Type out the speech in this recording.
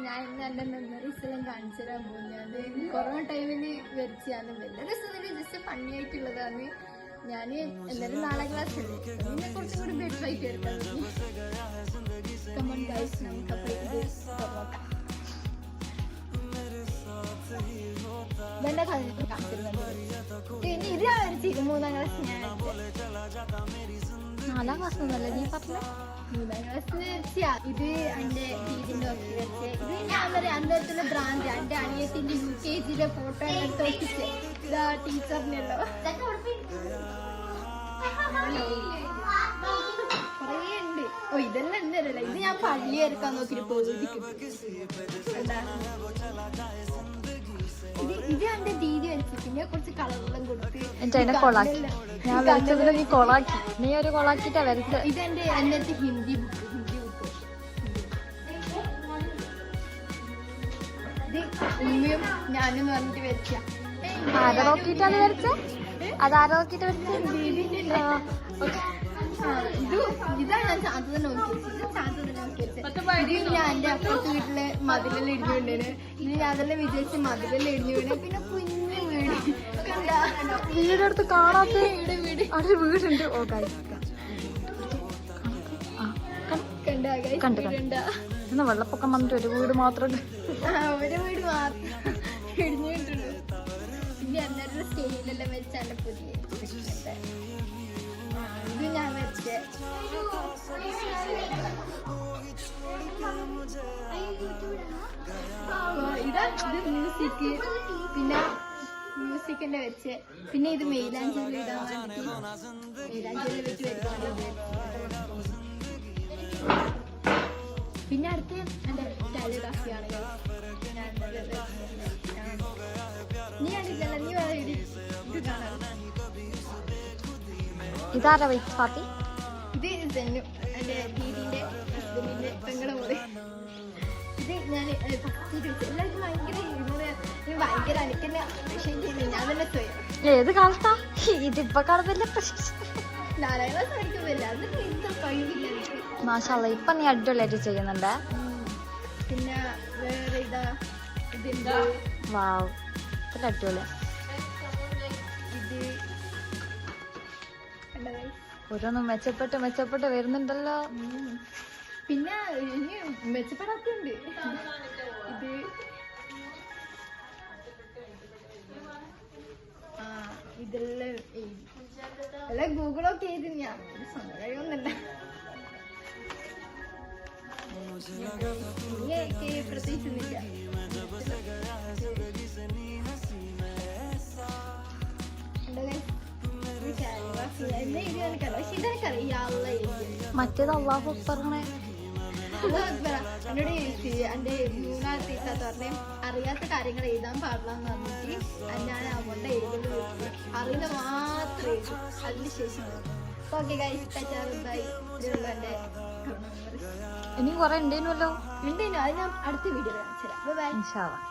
ഞാൻ ഇന്ന് എൻ്റെ മെമ്മറീസ് എല്ലാം കാണിച്ചു തരാൻ പോകുന്നത്. അത് കൊറോണ ടൈമിൽ വരച്ചാണ്. വലിയ രസത്തിൽ ജസ്റ്റ് ഫണ്ണി ആയിട്ടുള്ളതാണ്. ഞാൻ എല്ലാവരും 4ാം ക്ലാസ്സിൽ ഇതിനെ കുറച്ചും കൂടി ബെറ്റർ ആയിട്ട് എടുക്കാൻ തുടങ്ങി. കമോൺ ഗൈസ്, നമുക്കപ്പോൾ ഇത് നോക്കാം. ഇതെന്റെ കളഞ്ഞിട്ട് കാണിച്ചിരുന്നത്. ഇനി ഇത് ഞാൻ വരച്ചിരിക്കും 3ാം ക്ലാസ്. ഞാൻ 4ാം ക്ലാസ് ഒന്നല്ല നീ പറഞ്ഞ 3ാം ക്ലാസ്സിൽ വരച്ചാ. ഇത് എൻ്റെ ദീദിന്റെ ഒക്കെ വരച്ചേ. ഇത് ഞാൻ പറയാം അന്നേരത്തിന്റെ ബ്രാഞ്ച് എൻ്റെ അനിയത്തിന്റെ UKG ഫോട്ടോ എടുത്ത് വെച്ചിട്ട് ഇതാ ടീച്ചറിനുള്ളോ കൊറേ ഉണ്ട്. ഓ ഇതെല്ലാം എന്തല്ല, ഇത് ഞാൻ പള്ളി എടുക്കാൻ നോക്കിട്ട് പോയിരിക്കും. ഇത് എന്റെ ദീദി വരച്ചു. പിന്നെ കുറച്ച് കളറെല്ലാം കൊടുത്ത് ഞാൻ വരച്ചതിൽ നീ കൊളാക്കി. നീ ഒരു കൊളാക്കിട്ടാ വരച്ച. ഇതെന്റെ എന്നത്തെ ഹിന്ദി ബുക്ക്. ഇത് ഉമ്മയും ഞാനും പറഞ്ഞിട്ട് വരച്ച. ആരെ നോക്കിട്ടാണ് വരച്ച? അതാരെ നോക്കിട്ട് വരച്ച? ഇതാണ് ഞാൻ ചാത്തത് നോക്കി വെച്ചത്. ഇത് ഞാൻ എന്റെ അപ്പുറത്തെ വീട്ടില് മതിലെല്ലാം ഇടിഞ്ഞു വീണേന്. ഇത് ഞാൻ അതെല്ലാം വിചാരിച്ച് മതിലെല്ലാം ഇടിഞ്ഞു വീണേ. പിന്നെ കുഞ്ഞു വീട് വീടെടുത്ത് കാണാത്ത അവിടെ വീടുണ്ട്. ഓ കണ്ടു വെള്ളപ്പൊക്കം വന്നിട്ട് ഒരു വീട് മാത്രം ഒരു വീട് മാത്രം ഇടിഞ്ഞു വീട്ടുള്ളൂ. പിന്നെ എല്ലാവരുടെ സ്റ്റേജിലെല്ലാം വെച്ച് എന്റെ പുതിയ ഇത് ഞാൻ വെച്ചേ. ഇത് മ്യൂസിക്. പിന്നെ മ്യൂസിക്കിന്റെ വെച്ച്. പിന്നെ ഇത് മെയിലാഞ്ചേരി ഇടാൻ വേണ്ടി മെയിലാഞ്ചേരി വെച്ച് വരുവാണ്. പിന്നെ അടുത്ത് എന്റെ കാലിഗ്രാഫിയാണ്. നീ കണ്ടില്ലല്ലോ, നീ ഇത് കാണാം. ഇതാരാ വൈറ്റ് പാത്തി? ഇത് സെന്നു, എന്റെ ദീദിന്റെ ഹസ്ബൻഡിന്റെ പെങ്ങളുടെ മോള്. ഇത് ഞാൻ എല്ലാവർക്കും ഭയങ്കര അനക്കെന്നെ അപ്രീഷിയേറ്റ് ചെയ്യുന്നത് ഞാൻ തന്നെ സ്വയം. ഏത് കാലത്താ ഇതിപ്പോ കാണുന്നില്ല? 4ാം ക്ലാസ് പഠിക്കുന്നില്ല. അത് എന്താ കഴിവില്ല എനിക്ക്. മാഷാഅല്ലാ, ഇപ്പൊ നീ അടിപൊളിയായിട്ട് ചെയ്യുന്നുണ്ട്. പിന്നെ വേറെ ഇതാ ഇതെന്താ വാവ്, ഇത്ര അടിപൊളിയാ. ഇത് ഓരോന്നും മെച്ചപ്പെട്ട് വരുന്നുണ്ടല്ലോ. പിന്നെ ഇനി മെച്ചപ്പെടാത്തുണ്ട്. ഇത് ഇതെല്ലാം എല്ലാം ഗൂഗിളൊക്കെ ചെയ്ത് ഞാൻ സ്വന്തം കഴിയൊന്നുമില്ല. പ്രത്യേകിച്ചൊന്നുമില്ല. മറ്റേത് അള്ളാഹു പറഞ്ഞേ എന്നോട് എന്റെ 3ാമത്തെ ഇത്താത്ത പറഞ്ഞേ അറിയാത്ത കാര്യങ്ങൾ എഴുതാൻ പാടില്ലെന്ന് പറഞ്ഞിട്ട് ഞാൻ അവളുടെ എഴുതുന്നത് അറിയുന്ന മാത്രം എഴുതും. അതിനുശേഷം ഓക്കെ ഗൈസ്, ബൈ. എന്റെ ഇനിയും കൊറേ ഉണ്ടേനല്ലോ. ഉണ്ടേനു, അത് ഞാൻ അടുത്ത വീഡിയോ കാണിച്ചു തരാം. ബൈ. इंशाल्लाह.